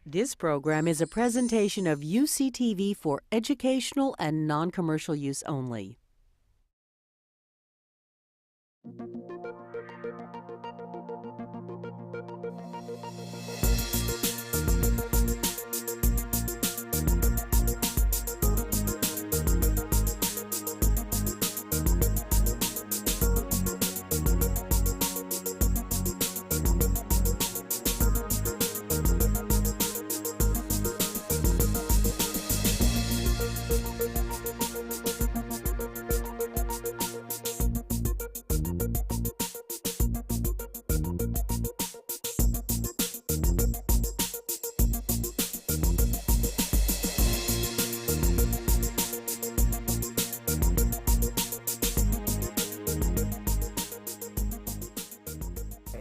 This program is a presentation of UCTV for educational and non-commercial use only.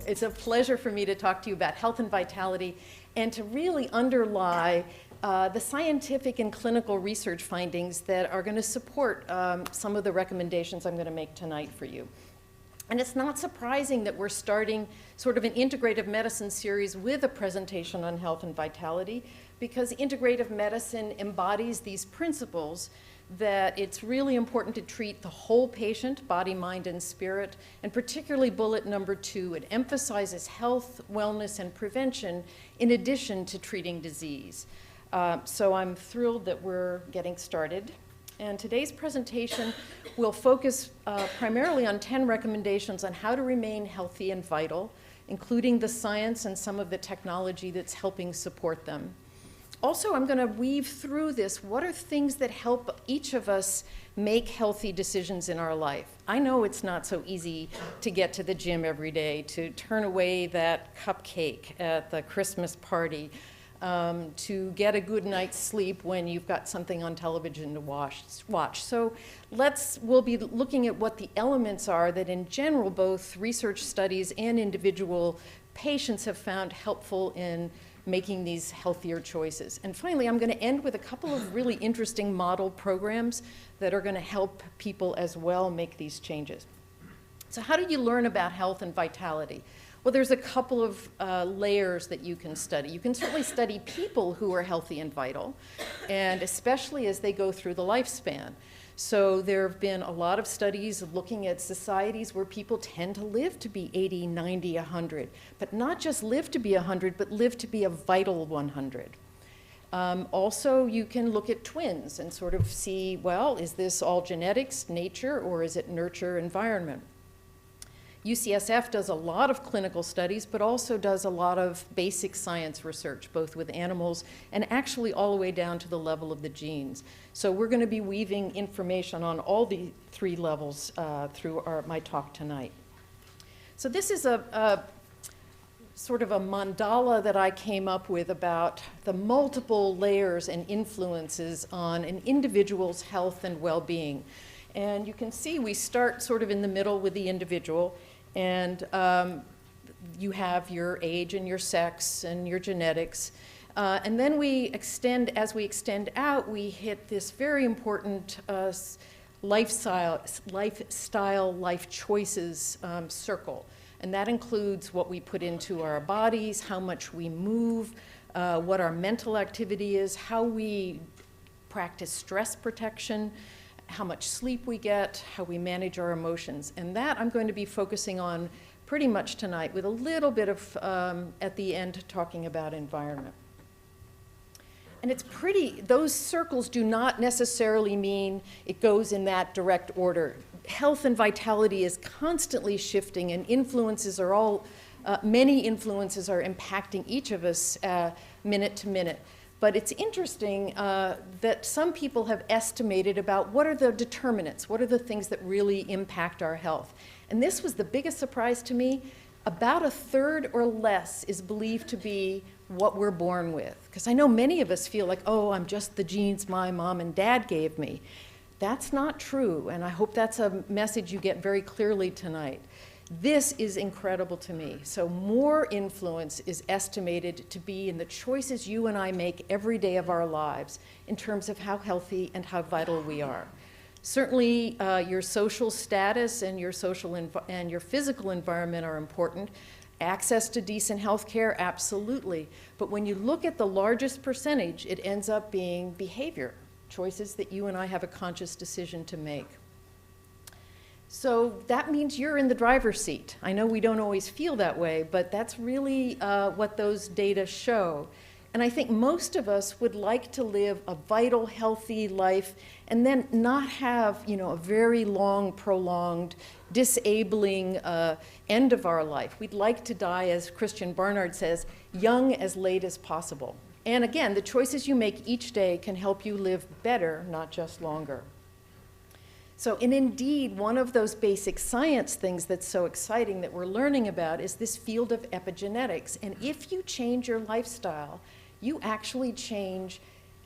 It's a pleasure for me to talk to you about health and vitality and to really underlie the scientific and clinical research findings that are going to support some of the recommendations I'm going to make tonight for you. And it's not surprising that we're starting sort of an integrative medicine series with a presentation on health and vitality, because integrative medicine embodies these principles that it's really important to treat the whole patient, body, mind, and spirit, and particularly bullet number 2, it emphasizes health, wellness, and prevention in addition to treating disease. So I'm thrilled that we're getting started. And today's presentation will focus primarily on 10 recommendations on how to remain healthy and vital, including the science and some of the technology that's helping support them. Also, I'm going to weave through this, what are things that help each of us make healthy decisions in our life? I know it's not so easy to get to the gym every day, to turn away that cupcake at the Christmas party, to get a good night's sleep when you've got something on television to watch. So we'll be looking at what the elements are that in general, both research studies and individual patients have found helpful in making these healthier choices. And finally, I'm going to end with a couple of really interesting model programs that are going to help people as well make these changes. So how do you learn about health and vitality? Well, there's a couple of layers that you can study. You can certainly study people who are healthy and vital, and especially as they go through the lifespan. So there have been a lot of studies looking at societies where people tend to live to be 80, 90, 100, but not just live to be 100, but live to be a vital 100. Also, you can look at twins and sort of see, well, is this all genetics, nature, or is it nurture, environment? UCSF does a lot of clinical studies, but also does a lot of basic science research, both with animals and actually all the way down to the level of the genes. So we're going to be weaving information on all the 3 levels through my talk tonight. So this is a sort of a mandala that I came up with about the multiple layers and influences on an individual's health and well-being. And you can see we start sort of in the middle with the individual, and you have your age and your sex and your genetics. And then as we extend out, we hit this very important lifestyle, life choices circle. And that includes what we put into our bodies, how much we move, what our mental activity is, how we practice stress protection, how much sleep we get, how we manage our emotions. And that I'm going to be focusing on pretty much tonight, with a little bit of, at the end, talking about environment. And it's those circles do not necessarily mean it goes in that direct order. Health and vitality is constantly shifting, and influences are many influences are impacting each of us minute to minute. But it's interesting that some people have estimated about what are the determinants, what are the things that really impact our health. And this was the biggest surprise to me. About 1/3 or less is believed to be what we're born with. Because I know many of us feel like, oh, I'm just the genes my mom and dad gave me. That's not true, and I hope that's a message you get very clearly tonight. This is incredible to me. So more influence is estimated to be in the choices you and I make every day of our lives in terms of how healthy and how vital we are. Certainly, your social status and your social and your physical environment are important, Access to decent health care, absolutely. But when you look at the largest percentage, it ends up being behavior, choices that you and I have a conscious decision to make. So that means you're in the driver's seat. I know we don't always feel that way, but that's really what those data show. And I think most of us would like to live a vital, healthy life and then not have, a very long, prolonged, disabling end of our life. We'd like to die, as Christian Barnard says, young as late as possible. And again, the choices you make each day can help you live better, not just longer. So, and indeed, one of those basic science things that's so exciting that we're learning about is this field of epigenetics. And if you change your lifestyle, you actually change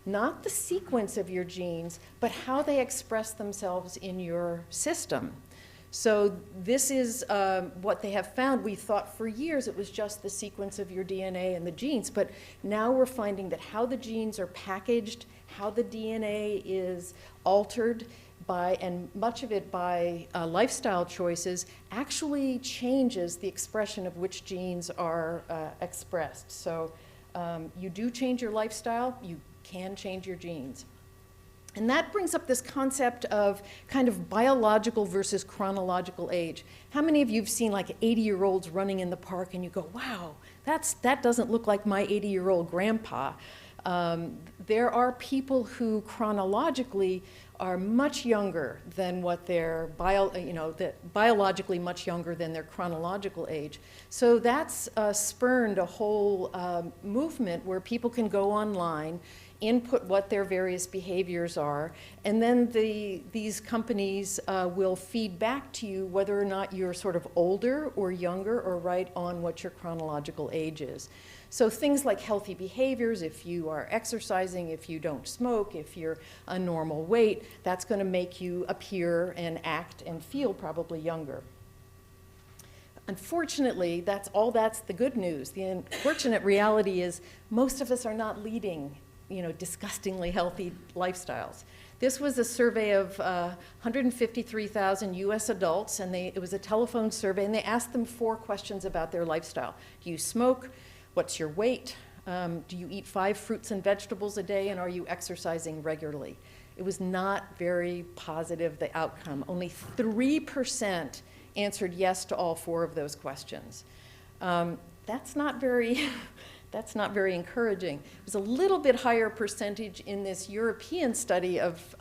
not the sequence of your genes, but how they express themselves in your system. So this is what they have found. We thought for years it was just the sequence of your DNA and the genes, but now we're finding that how the genes are packaged, how the DNA is altered by, and much of it by lifestyle choices, actually changes the expression of which genes are expressed. So you do change your lifestyle, you can change your genes. And that brings up this concept of kind of biological versus chronological age. How many of you have seen like 80-year-olds running in the park and you go, wow, that doesn't look like my 80-year-old grandpa? There are people who chronologically are much younger than what their biologically much younger than their chronological age. So that's spurned a whole movement where people can go online, input what their various behaviors are, and then these companies will feed back to you whether or not you're sort of older or younger or right on what your chronological age is. So things like healthy behaviors, if you are exercising, if you don't smoke, if you're a normal weight, that's going to make you appear and act and feel probably younger. Unfortunately, that's the good news. The unfortunate reality is most of us are not leading disgustingly healthy lifestyles. This was a survey of 153,000 US adults, and it was a telephone survey, and they asked them 4 questions about their lifestyle. Do you smoke? What's your weight? Do you eat 5 fruits and vegetables a day, and are you exercising regularly? It was not very positive, the outcome. Only 3% answered yes to all 4 of those questions. That's not very encouraging. It was a little bit higher percentage in this European study of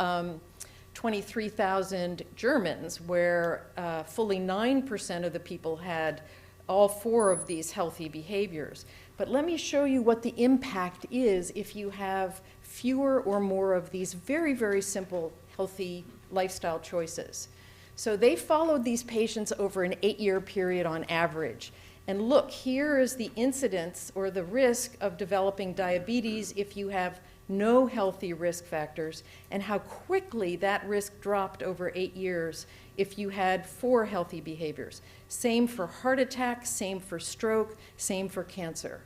23,000 Germans, where fully 9% of the people had all 4 of these healthy behaviors. But let me show you what the impact is if you have fewer or more of these very, very simple healthy lifestyle choices. So they followed these patients over an 8-year period on average. And look, here is the incidence or the risk of developing diabetes if you have no healthy risk factors, and how quickly that risk dropped over 8 years if you had 4 healthy behaviors. Same for heart attack, same for stroke, same for cancer.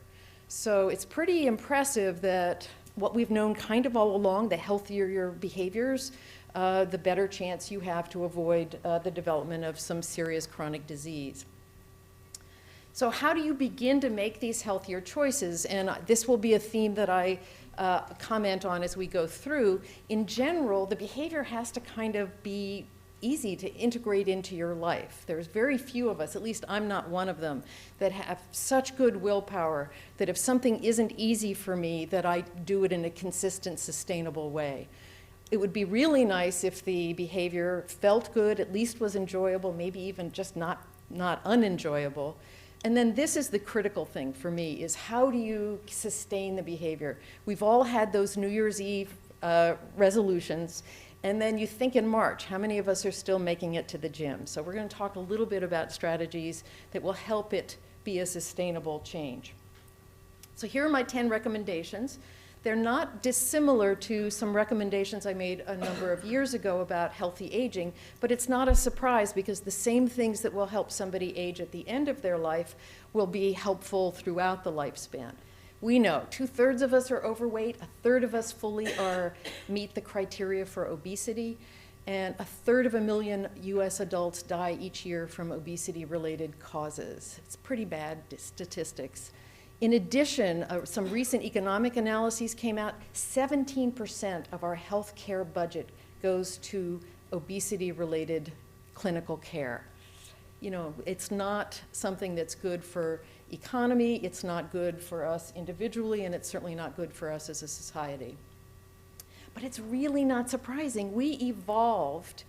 So it's pretty impressive that what we've known kind of all along, the healthier your behaviors, the better chance you have to avoid the development of some serious chronic disease. So how do you begin to make these healthier choices? And this will be a theme that I comment on as we go through. In general, the behavior has to kind of be easy to integrate into your life. There's very few of us, at least I'm not one of them, that have such good willpower that if something isn't easy for me, that I do it in a consistent, sustainable way. It would be really nice if the behavior felt good, at least was enjoyable, maybe even just not unenjoyable. And then this is the critical thing for me, is how do you sustain the behavior? We've all had those New Year's Eve resolutions, and then you think in March, how many of us are still making it to the gym? So we're going to talk a little bit about strategies that will help it be a sustainable change. So here are my 10 recommendations. They're not dissimilar to some recommendations I made a number of years ago about healthy aging, but it's not a surprise because the same things that will help somebody age at the end of their life will be helpful throughout the lifespan. We know 2/3 of us are overweight, 1/3 of us fully meet the criteria for obesity. And 1/3 US adults die each year from obesity-related causes. It's pretty bad statistics. In addition, some recent economic analyses came out, 17% of our health care budget goes to obesity-related clinical care. You know, it's not something that's good for economy, it's not good for us individually, and it's certainly not good for us as a society. But it's really not surprising. We evolved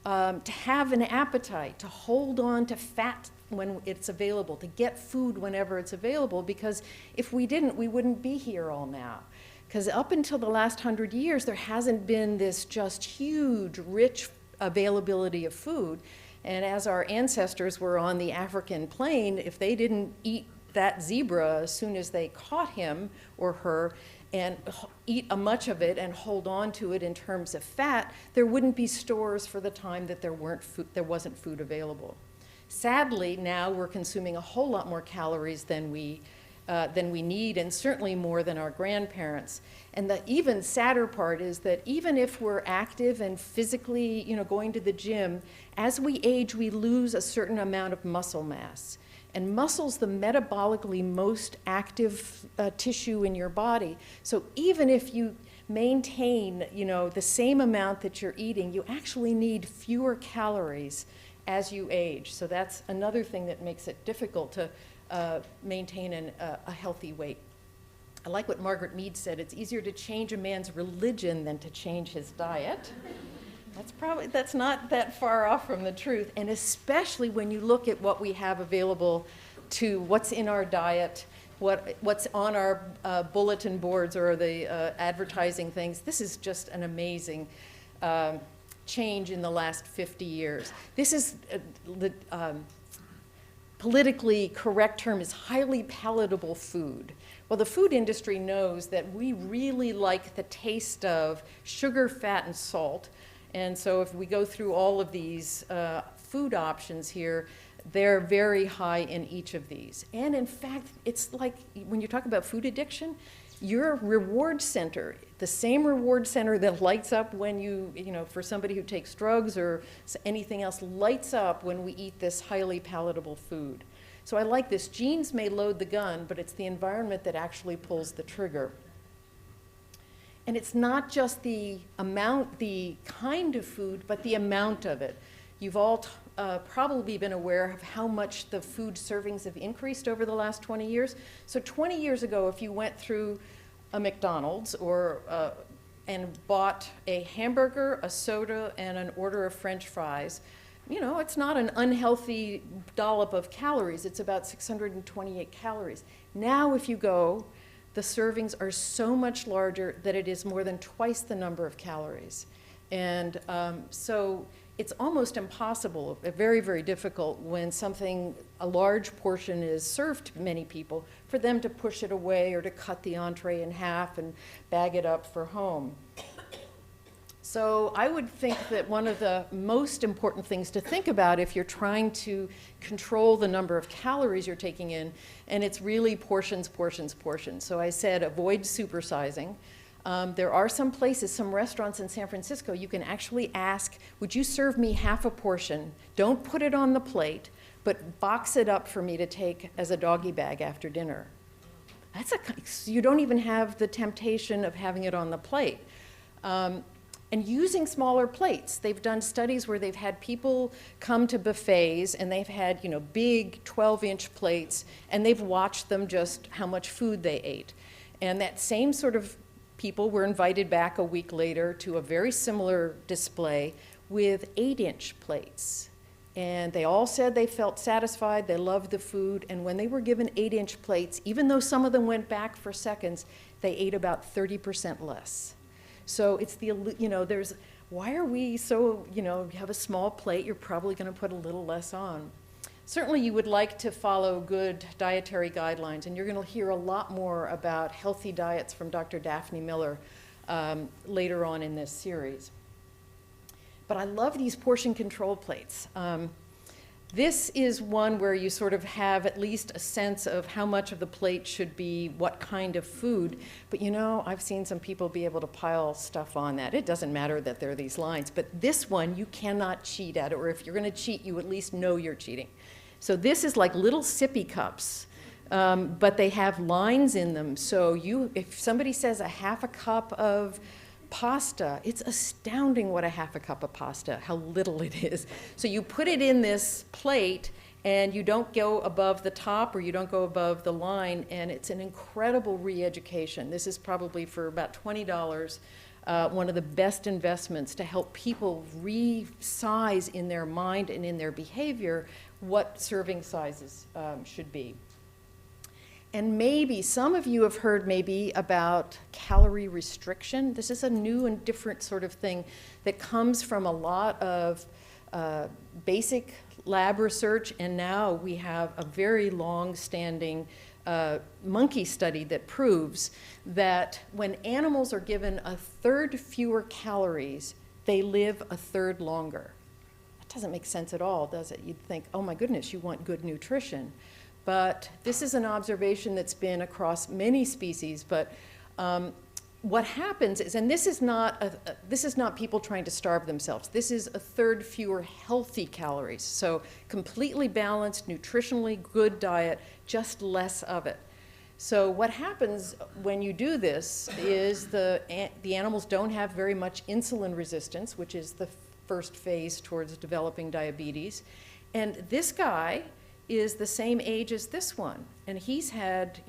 to have an appetite, to hold on to fat when it's available, to get food whenever it's available, because if we didn't, we wouldn't be here all now. Because up until the last 100 years, there hasn't been this just huge, rich availability of food. And as our ancestors were on the African plain, if they didn't eat that zebra as soon as they caught him or her and eat much of it and hold on to it in terms of fat, there wouldn't be stores for the time that there wasn't food available. Sadly, now we're consuming a whole lot more calories than we need, and certainly more than our grandparents. And the even sadder part is that even if we're active and physically, going to the gym, as we age, we lose a certain amount of muscle mass. And muscle's the metabolically most active tissue in your body. So even if you maintain, the same amount that you're eating, you actually need fewer calories as you age. So that's another thing that makes it difficult to maintain a healthy weight. I like what Margaret Mead said, it's easier to change a man's religion than to change his diet. That's not that far off from the truth, and especially when you look at what we have available to what's in our diet, what's on our bulletin boards or the advertising things. This is just an amazing change in the last 50 years. This is the politically correct term is highly palatable food. Well, the food industry knows that we really like the taste of sugar, fat, and salt. And so if we go through all of these food options here, they're very high in each of these. And in fact, it's like when you talk about food addiction, your reward center, the same reward center that lights up when for somebody who takes drugs or anything else, lights up when we eat this highly palatable food. So I like this. Genes may load the gun, but it's the environment that actually pulls the trigger. And it's not just the amount, the kind of food, but the amount of it. You've all probably been aware of how much the food servings have increased over the last 20 years. So 20 years ago, if you went through a McDonald's and bought a hamburger, a soda, and an order of French fries, it's not an unhealthy dollop of calories. It's about 628 calories. Now if you go, the servings are so much larger that it is more than twice the number of calories. And so it's almost impossible, very, very difficult when a large portion is served to many people, for them to push it away or to cut the entree in half and bag it up for home. So I would think that one of the most important things to think about if you're trying to control the number of calories you're taking in, and it's really portions, portions, portions. So I said avoid supersizing. There are some places, some restaurants in San Francisco, you can actually ask, would you serve me half a portion? Don't put it on the plate, but box it up for me to take as a doggy bag after dinner. You don't even have the temptation of having it on the plate. And using smaller plates. They've done studies where they've had people come to buffets and they've had, big 12-inch plates, and they've watched them just how much food they ate. And that same sort of people were invited back a week later to a very similar display with 8-inch plates. And they all said they felt satisfied, they loved the food, and when they were given 8-inch plates, even though some of them went back for seconds, they ate about 30% less. So it's why are we so, you have a small plate, you're probably going to put a little less on. Certainly you would like to follow good dietary guidelines, and you're going to hear a lot more about healthy diets from Dr. Daphne Miller later on in this series. But I love these portion control plates. This is one where you sort of have at least a sense of how much of the plate should be what kind of food. But you know, I've seen some people be able to pile stuff on that. It doesn't matter that there are these lines, but this one you cannot cheat at, or if you're going to cheat, you at least know you're cheating. So this is like little sippy cups, but they have lines in them. So if somebody says a half a cup of pasta, it's astounding what a half a cup of pasta, how little it is. So you put it in this plate and you don't go above the top or you don't go above the line, and it's an incredible re-education. This is probably for about $20, one of the best investments to help people resize in their mind and in their behavior what serving sizes should be. And maybe some of you have heard maybe about calorie restriction. This is a new and different sort of thing that comes from a lot of basic lab research, and now we have a very long-standing monkey study that proves that when animals are given a third fewer calories, they live a third longer. That doesn't make sense at all, does it? You'd think, oh my goodness, you want good nutrition. But this is an observation that's been across many species. But what happens is, and this is not people trying to starve themselves. This is a third fewer healthy calories. So completely balanced, nutritionally good diet, just less of it. So what happens when you do this is the animals don't have very much insulin resistance, which is the first phase towards developing diabetes. And this guy is the same age as this one. And he's had,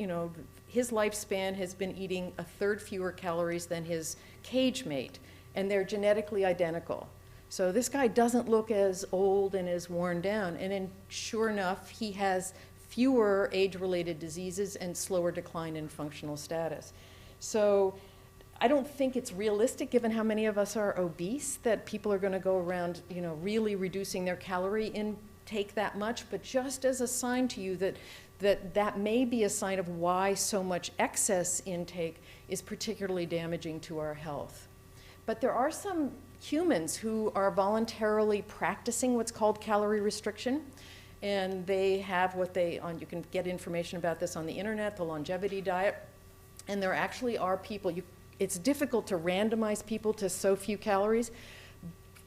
his lifespan has been eating a third fewer calories than his cage mate, and they're genetically identical. So this guy doesn't look as old and as worn down, and then sure enough, he has fewer age-related diseases and slower decline in functional status. So I don't think it's realistic, given how many of us are obese, that people are going to go around, really reducing their calorie intake that much, but just as a sign to you that may be a sign of why so much excess intake is particularly damaging to our health. But there are some humans who are voluntarily practicing what's called calorie restriction, and they have you can get information about this on the internet, the longevity diet, and there actually are people, it's difficult to randomize people to so few calories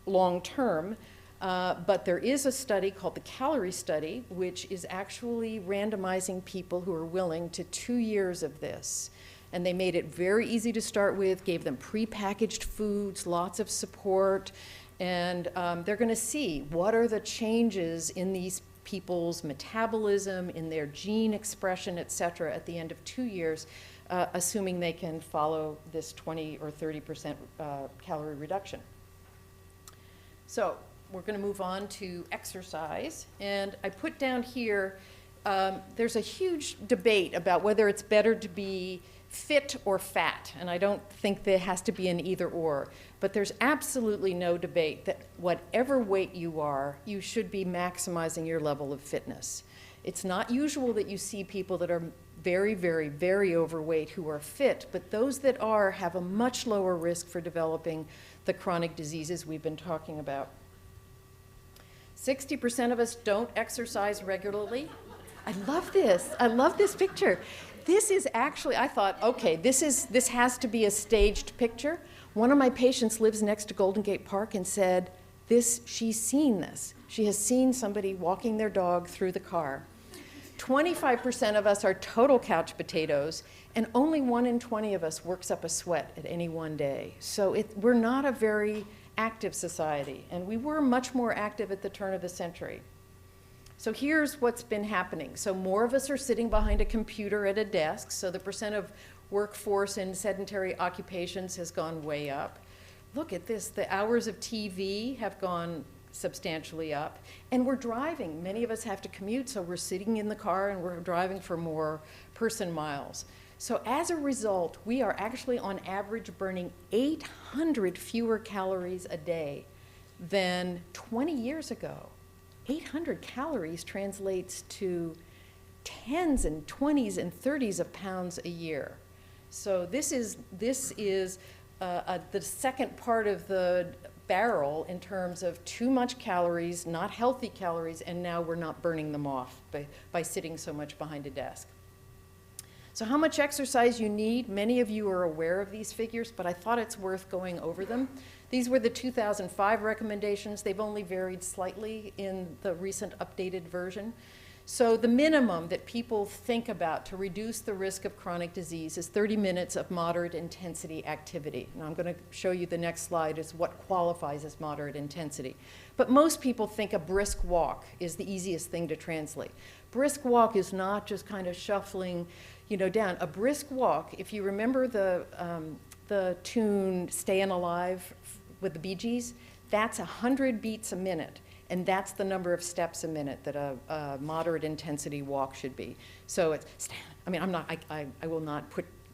long term, but there is a study called the calorie study, which is actually randomizing people who are willing to 2 years of this. And they made it very easy to start with, gave them prepackaged foods, lots of support, and they're going to see what are the changes in these people's metabolism, in their gene expression, et cetera, at the end of 2 years, assuming they can follow this 20 or 30% calorie reduction. So we're going to move on to exercise. And I put down here, there's a huge debate about whether it's better to be fit or fat. And I don't think there has to be an either or. But there's absolutely no debate that whatever weight you are, you should be maximizing your level of fitness. It's not usual that you see people that are very, very, very overweight who are fit, but those that are have a much lower risk for developing the chronic diseases we've been talking about. 60% of us don't exercise regularly. I love this. I love this picture. This is actually, I thought, okay, this has to be a staged picture. One of my patients lives next to Golden Gate Park and said, she's seen this. She has seen somebody walking their dog through the car. 25% of us are total couch potatoes, and only 1 in 20 of us works up a sweat at any one day. So we're not a very active society, and we were much more active at the turn of the century. So here's what's been happening. So more of us are sitting behind a computer at a desk, so the percent of workforce in sedentary occupations has gone way up. Look at this, the hours of TV have gone substantially up, and we're driving. Many of us have to commute, so we're sitting in the car and we're driving for more person miles. So as a result, we are actually on average burning 800 fewer calories a day than 20 years ago. 800 calories translates to tens and 20s and 30s of pounds a year. So this is the second part of the barrel in terms of too much calories, not healthy calories, and now we're not burning them off by sitting so much behind a desk. So how much exercise you need, many of you are aware of these figures, but I thought it's worth going over them. These were the 2005 recommendations. They've only varied slightly in the recent updated version. So the minimum that people think about to reduce the risk of chronic disease is 30 minutes of moderate intensity activity. Now I'm going to show you the next slide is what qualifies as moderate intensity. But most people think a brisk walk is the easiest thing to translate. Brisk walk is not just kind of shuffling, down. A brisk walk, if you remember the tune Stayin' Alive with the Bee Gees, that's 100 beats a minute. And that's the number of steps a minute that a moderate intensity walk should be. So it's, I will not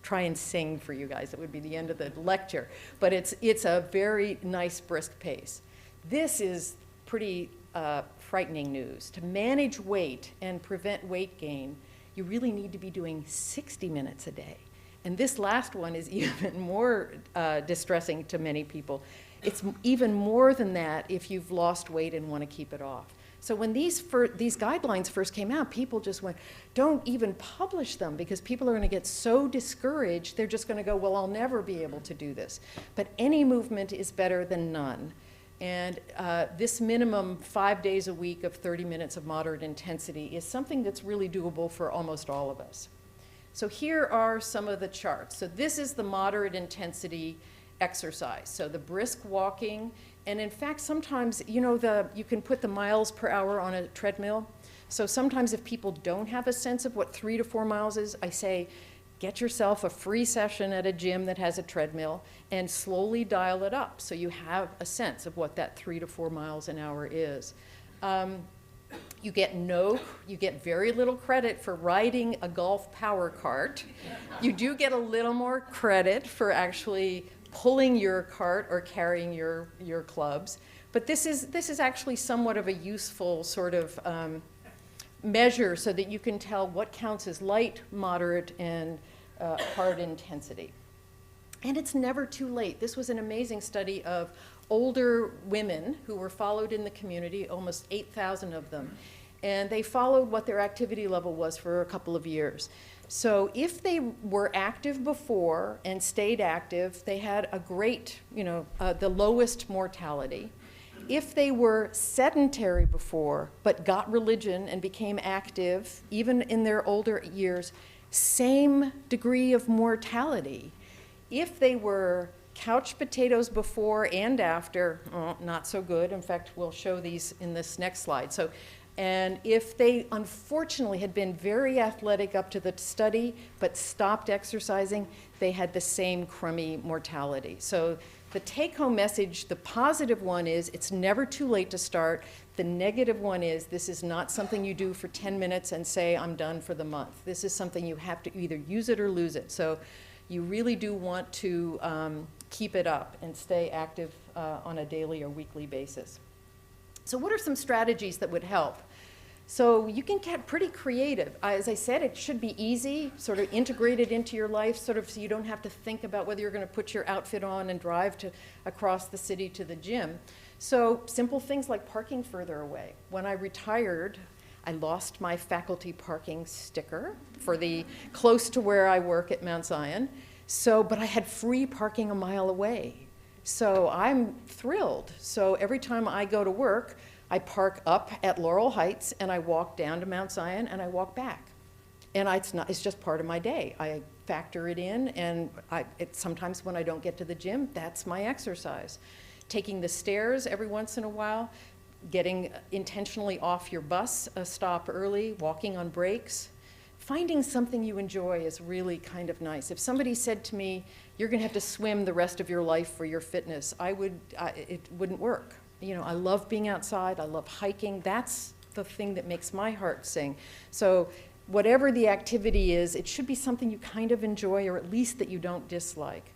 try and sing for you guys. That would be the end of the lecture. But it's a very nice brisk pace. This is pretty frightening news. To manage weight and prevent weight gain, you really need to be doing 60 minutes a day. And this last one is even more distressing to many people. It's even more than that if you've lost weight and want to keep it off. So when these guidelines first came out, people just went, don't even publish them because people are going to get so discouraged, they're just going to go, well, I'll never be able to do this. But any movement is better than none. And this minimum 5 days a week of 30 minutes of moderate intensity is something that's really doable for almost all of us. So here are some of the charts. So this is the moderate intensity exercise. So the brisk walking, and in fact, sometimes, you can put the miles per hour on a treadmill. So sometimes if people don't have a sense of what 3 to 4 miles is, I say, get yourself a free session at a gym that has a treadmill and slowly dial it up so you have a sense of what that 3 to 4 miles an hour is. You get very little credit for riding a golf power cart. You do get a little more credit for actually pulling your cart or carrying your clubs. But this is actually somewhat of a useful sort of measure so that you can tell what counts as light, moderate, and hard intensity. And it's never too late. This was an amazing study of older women who were followed in the community, almost 8,000 of them. And they followed what their activity level was for a couple of years. So if they were active before and stayed active, they had a great, the lowest mortality. If they were sedentary before, but got religion and became active, even in their older years, same degree of mortality. If they were couch potatoes before and after, not so good. In fact, we'll show these in this next slide. And if they unfortunately had been very athletic up to the study but stopped exercising, they had the same crummy mortality. So the take-home message, the positive one is it's never too late to start. The negative one is this is not something you do for 10 minutes and say I'm done for the month. This is something you have to either use it or lose it. So you really do want to keep it up and stay active on a daily or weekly basis. So what are some strategies that would help? So you can get pretty creative. As I said, it should be easy, sort of integrated into your life, sort of so you don't have to think about whether you're going to put your outfit on and drive across the city to the gym. So simple things like parking further away. When I retired, I lost my faculty parking sticker for the close to where I work at Mount Zion. But I had free parking a mile away. So I'm thrilled. So every time I go to work, I park up at Laurel Heights and I walk down to Mount Zion and I walk back. And it's just part of my day. I factor it in, and sometimes when I don't get to the gym, that's my exercise. Taking the stairs every once in a while, getting intentionally off your bus a stop early, walking on breaks. Finding something you enjoy is really kind of nice. If somebody said to me, you're going to have to swim the rest of your life for your fitness, it wouldn't work. I love being outside. I love hiking. That's the thing that makes my heart sing. So whatever the activity is, it should be something you kind of enjoy, or at least that you don't dislike.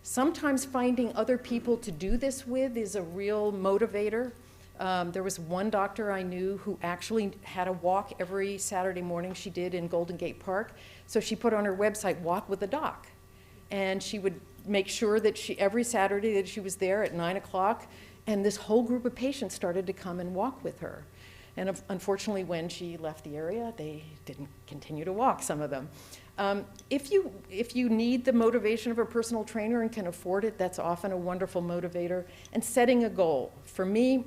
Sometimes finding other people to do this with is a real motivator. There was one doctor I knew who actually had a walk every Saturday morning she did in Golden Gate Park. So she put on her website, Walk with a Doc. And she would make sure that every Saturday that she was there at 9 o'clock, And this whole group of patients started to come and walk with her. And unfortunately, when she left the area, they didn't continue to walk, some of them. If you need the motivation of a personal trainer and can afford it, that's often a wonderful motivator. And setting a goal. For me,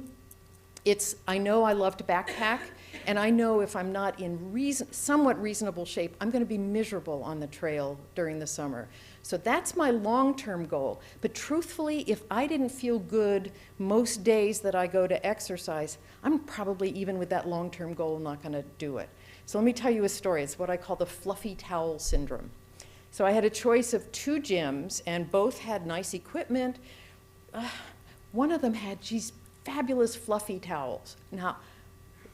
I know I love to backpack, and I know if I'm not in somewhat reasonable shape, I'm going to be miserable on the trail during the summer. So that's my long-term goal. But truthfully, if I didn't feel good most days that I go to exercise, I'm probably, even with that long-term goal, not going to do it. So let me tell you a story. It's what I call the fluffy towel syndrome. So I had a choice of 2 gyms, and both had nice equipment. One of them had, geez, fabulous fluffy towels. Now,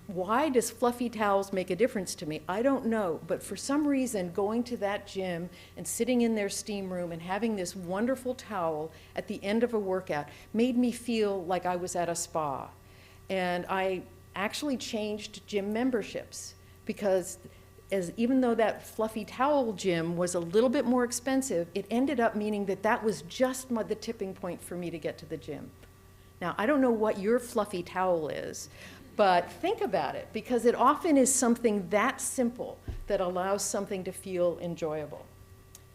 why does fluffy towels make a difference to me? I don't know, but for some reason, going to that gym and sitting in their steam room and having this wonderful towel at the end of a workout made me feel like I was at a spa. And I actually changed gym memberships because even though that fluffy towel gym was a little bit more expensive, it ended up meaning that that was just the tipping point for me to get to the gym. Now, I don't know what your fluffy towel is, but think about it, because it often is something that simple that allows something to feel enjoyable.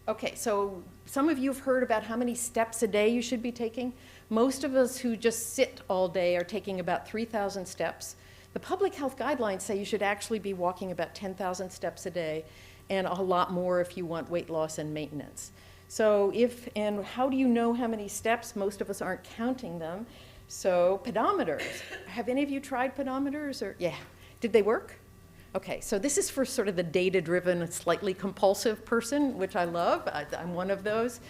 Okay, so some of you have heard about how many steps a day you should be taking. Most of us who just sit all day are taking about 3,000 steps. The public health guidelines say you should actually be walking about 10,000 steps a day, and a lot more if you want weight loss and maintenance. So and how do you know how many steps? Most of us aren't counting them. So pedometers, have any of you tried pedometers? Or yeah, did they work? Okay, so this is for sort of the data-driven, slightly compulsive person, which I love. I'm one of those.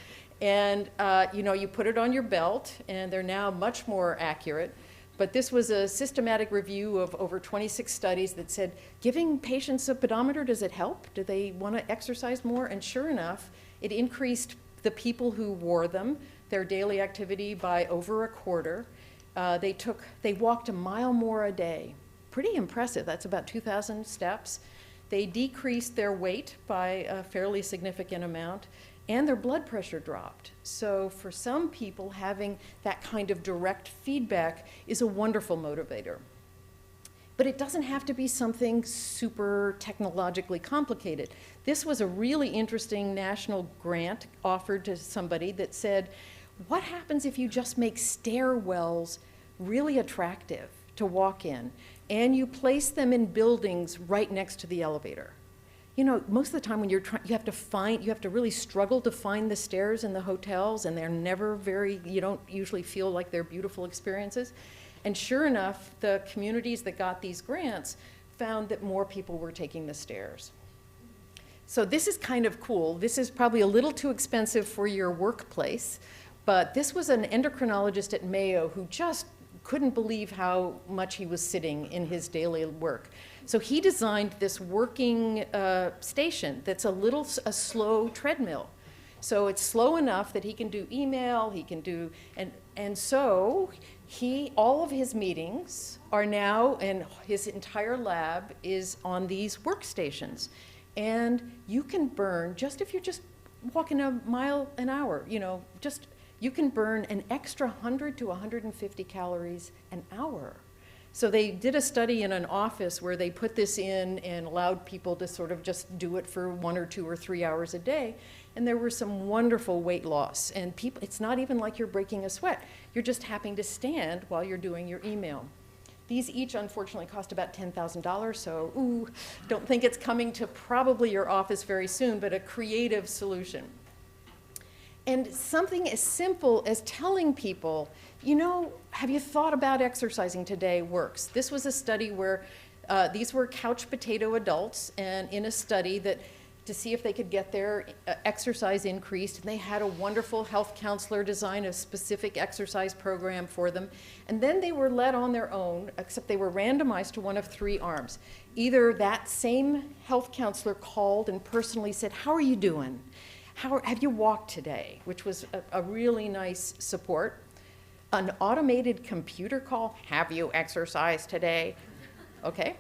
And you put it on your belt, and they're now much more accurate. But this was a systematic review of over 26 studies that said, giving patients a pedometer, does it help? Do they want to exercise more? And sure enough, it increased the people who wore them, their daily activity, by over a quarter. They walked a mile more a day. Pretty impressive. That's about 2,000 steps. They decreased their weight by a fairly significant amount, and their blood pressure dropped. So for some people, having that kind of direct feedback is a wonderful motivator. But it doesn't have to be something super technologically complicated. This was a really interesting national grant offered to somebody that said, what happens if you just make stairwells really attractive to walk in, and you place them in buildings right next to the elevator? You know, most of the time when you have to really struggle to find the stairs in the hotels, and they're never you don't usually feel like they're beautiful experiences. And sure enough, the communities that got these grants found that more people were taking the stairs. So this is kind of cool. This is probably a little too expensive for your workplace, but this was an endocrinologist at Mayo who just couldn't believe how much he was sitting in his daily work. So he designed this working station that's a slow treadmill. So it's slow enough that he can do email, he can do, and so all of his meetings are now, and his entire lab is on these workstations. And you can burn, if you're just walking a mile an hour, you can burn an extra 100 to 150 calories an hour. So they did a study in an office where they put this in and allowed people to sort of just do it for 1 or 2 or 3 hours a day. And there were some wonderful weight loss. And it's not even like you're breaking a sweat. You're just having to stand while you're doing your email. These each, unfortunately, cost about $10,000, so don't think it's coming to probably your office very soon, but a creative solution. And something as simple as telling people, have you thought about exercising today works. This was a study where these were couch potato adults, and in a study to see if they could get their exercise increased, and they had a wonderful health counselor design a specific exercise program for them. And then they were led on their own, except they were randomized to one of 3 arms. Either that same health counselor called and personally said, how are you doing? Have you walked today? Which was a really nice support. An automated computer call, have you exercised today? Okay.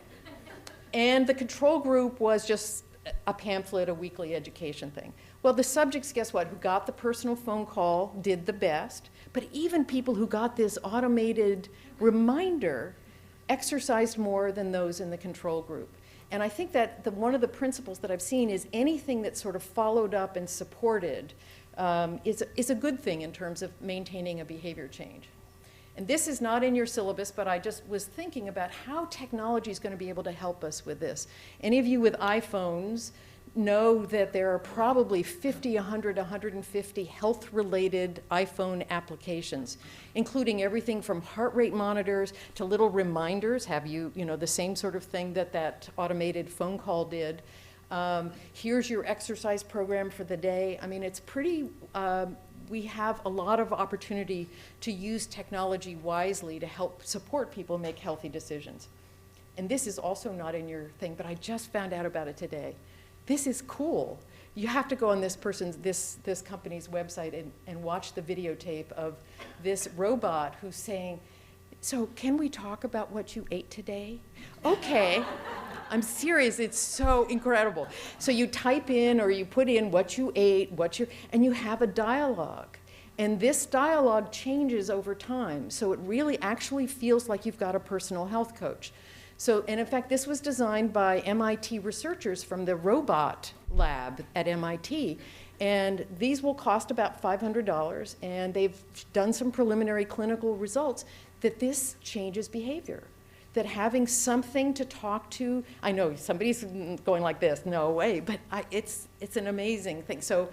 And the control group was just a pamphlet, a weekly education thing. Well, the subjects, guess what, who got the personal phone call did the best, but even people who got this automated reminder exercised more than those in the control group. And I think that one of the principles that I've seen is anything that's sort of followed up and supported is a good thing in terms of maintaining a behavior change. And this is not in your syllabus, but I just was thinking about how technology is going to be able to help us with this. Any of you with iPhones know that there are probably 50, 100, 150 health-related iPhone applications, including everything from heart rate monitors to little reminders. Have you know, the same sort of thing that automated phone call did. Here's your exercise program for the day. I mean, it's pretty, we have a lot of opportunity to use technology wisely to help support people make healthy decisions. And this is also not in your thing, but I just found out about it today. This is cool. You have to go on this company's website and watch the videotape of this robot who's saying, so can we talk about what you ate today? Okay. I'm serious, it's so incredible. So you type in or you put in what you ate, and you have a dialogue. And this dialogue changes over time. So it really actually feels like you've got a personal health coach. So, and in fact, this was designed by MIT researchers from the robot lab at MIT. And these will cost about $500. And they've done some preliminary clinical results that this changes behavior. That having something to talk to, I know somebody's going like this, no way, but it's an amazing thing. So,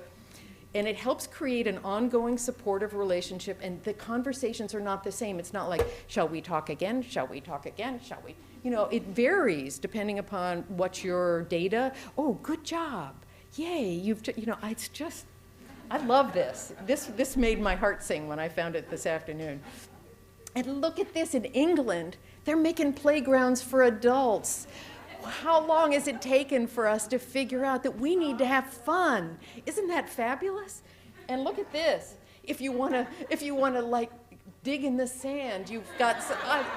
and it helps create an ongoing supportive relationship, and the conversations are not the same. It's not like, shall we talk again? Shall we talk again? Shall we? You know, it varies depending upon what your data. Oh, good job. Yay, you know, it's just, I love this. This made my heart sing when I found it this afternoon. And look at this, in England, they're making playgrounds for adults. How long has it taken for us to figure out that we need to have fun? Isn't that fabulous? And look at this. If you want to like dig in the sand, you've got,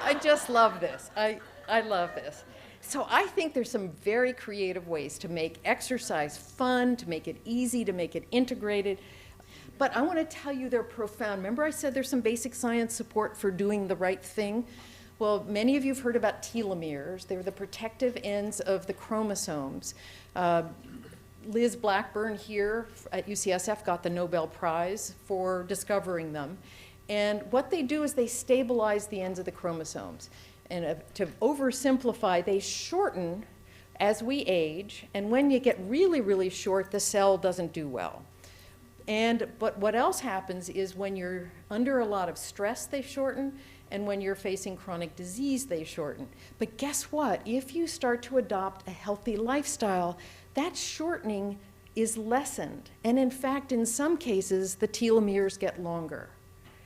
I just love this. I love this. So I think there's some very creative ways to make exercise fun, to make it easy, to make it integrated. But I want to tell you they're profound. Remember I said there's some basic science support for doing the right thing? Well, many of you have heard about telomeres. They're the protective ends of the chromosomes. Liz Blackburn here at UCSF got the Nobel Prize for discovering them. And what they do is they stabilize the ends of the chromosomes. And to oversimplify, they shorten as we age. And when you get really, really short, the cell doesn't do well. But what else happens is when you're under a lot of stress, they shorten. And when you're facing chronic disease, they shorten. But guess what? If you start to adopt a healthy lifestyle, that shortening is lessened. And in fact, in some cases, the telomeres get longer.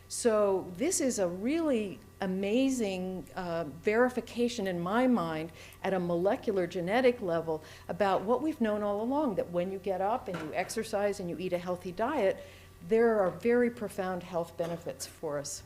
So this is a really amazing verification in my mind at a molecular genetic level about what we've known all along, that when you get up and you exercise and you eat a healthy diet, there are very profound health benefits for us.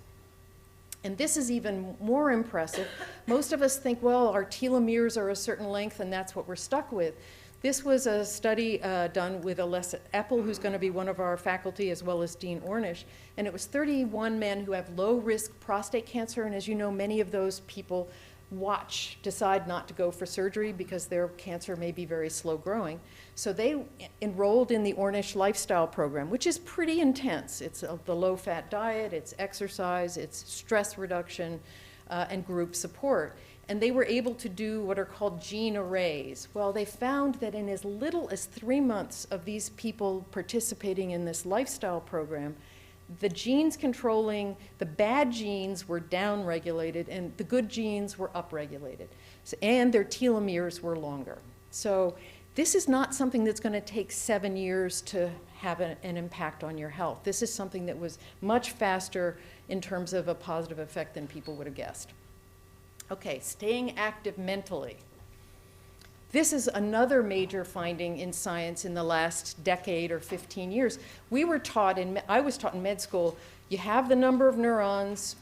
And this is even more impressive. Most of us think, well, our telomeres are a certain length and that's what we're stuck with. This was a study done with Alessa Eppel, who's going to be one of our faculty, as well as Dean Ornish. And it was 31 men who have low-risk prostate cancer. And as you know, many of those people decide not to go for surgery because their cancer may be very slow growing. So they enrolled in the Ornish lifestyle program, which is pretty intense. It's the low-fat diet, it's exercise, it's stress reduction, and group support. And they were able to do what are called gene arrays. Well, they found that in as little as 3 months of these people participating in this lifestyle program, the genes controlling the bad genes were downregulated and the good genes were upregulated. And their telomeres were longer. So this is not something that's going to take 7 years to have an impact on your health. This is something that was much faster in terms of a positive effect than people would have guessed. Okay, staying active mentally. This is another major finding in science in the last decade or 15 years. I was taught in med school, you have the number of neurons,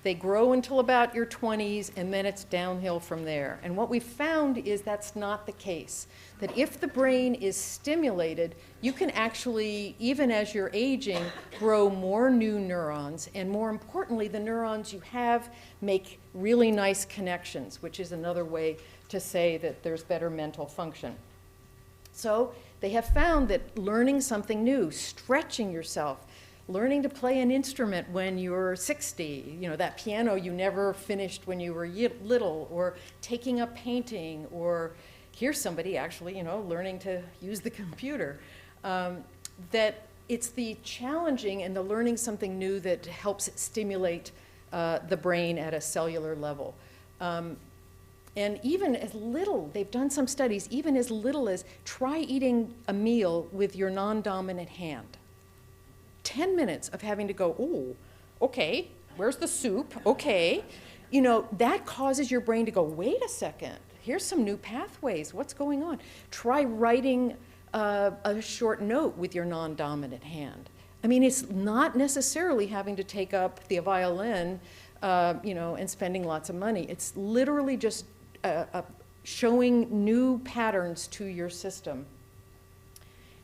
They grow until about your 20s, and then it's downhill from there. And what we found is that's not the case. That if the brain is stimulated, you can actually, even as you're aging, grow more new neurons. And more importantly, the neurons you have make really nice connections, which is another way to say that there's better mental function. So they have found that learning something new, stretching yourself, learning to play an instrument when you're 60, that piano you never finished when you were little, or taking up painting, or here's somebody actually, learning to use the computer. That it's the challenging and the learning something new that helps stimulate the brain at a cellular level. And even as little, they've done some studies, even as little as try eating a meal with your non-dominant hand. 10 minutes of having to go, oh, okay, where's the soup? Okay. That causes your brain to go, wait a second, here's some new pathways, what's going on? Try writing a short note with your non-dominant hand. I mean, it's not necessarily having to take up the violin, and spending lots of money. It's literally just showing new patterns to your system.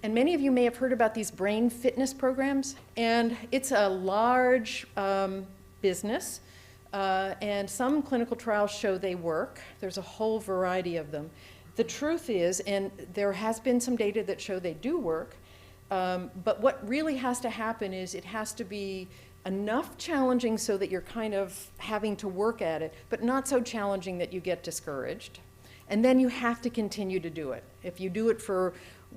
And many of you may have heard about these brain fitness programs, and it's a large business, and some clinical trials show they work. There's a whole variety of them. The truth is, and there has been some data that show they do work, but what really has to happen is it has to be enough challenging so that you're kind of having to work at it, but not so challenging that you get discouraged. And then you have to continue to do it. If you do it for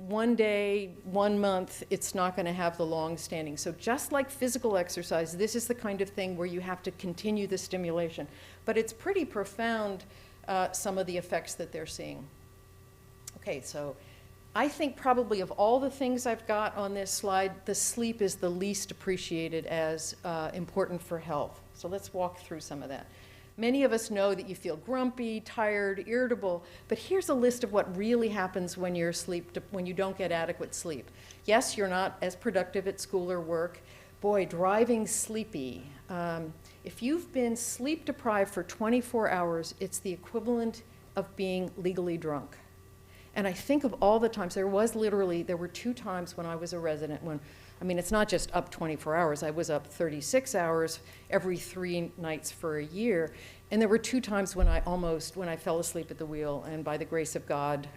1 day, 1 month, it's not going to have the long standing. So just like physical exercise, this is the kind of thing where you have to continue the stimulation. But it's pretty profound, some of the effects that they're seeing. Okay, so I think probably of all the things I've got on this slide, the sleep is the least appreciated as important for health. So let's walk through some of that. Many of us know that you feel grumpy, tired, irritable, but here's a list of what really happens when when you don't get adequate sleep. Yes, you're not as productive at school or work. Boy, driving sleepy. If you've been sleep deprived for 24 hours, it's the equivalent of being legally drunk. And I think of all the times, there were 2 times when I was a resident it's not just up 24 hours, I was up 36 hours every 3 nights for a year. And there were 2 times when I fell asleep at the wheel, and by the grace of God,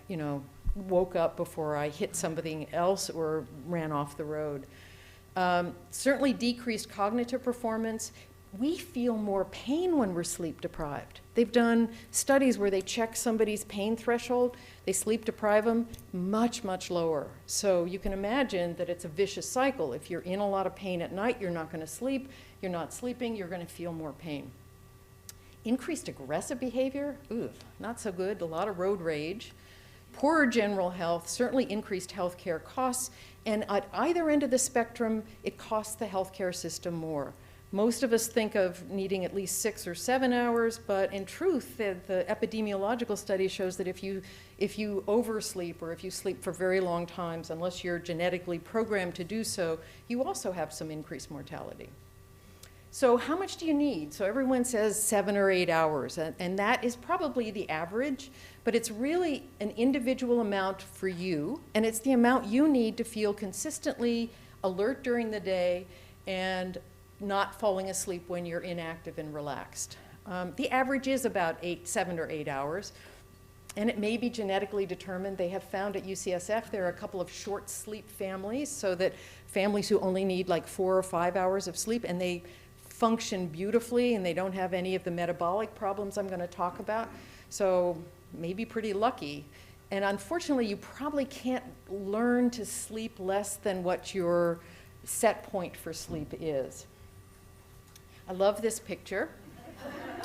woke up before I hit something else or ran off the road. Certainly decreased cognitive performance. We feel more pain when we're sleep deprived. They've done studies where they check somebody's pain threshold, they sleep deprive them, much, much lower. So you can imagine that it's a vicious cycle. If you're in a lot of pain at night, you're not going to sleep. You're not sleeping, you're going to feel more pain. Increased aggressive behavior, not so good, a lot of road rage. Poorer general health, certainly increased healthcare costs, and at either end of the spectrum, it costs the healthcare system more. Most of us think of needing at least 6 or 7 hours, but in truth, the epidemiological study shows that if you oversleep or if you sleep for very long times, unless you're genetically programmed to do so, you also have some increased mortality. So how much do you need? So everyone says 7 or 8 hours, and that is probably the average, but it's really an individual amount for you, and it's the amount you need to feel consistently alert during the day and not falling asleep when you're inactive and relaxed. The average is about 7 or 8 hours, and it may be genetically determined. They have found at UCSF there are a couple of short sleep families, so that families who only need like 4 or 5 hours of sleep, and they function beautifully, and they don't have any of the metabolic problems I'm going to talk about, so maybe pretty lucky. And unfortunately, you probably can't learn to sleep less than what your set point for sleep is. I love this picture.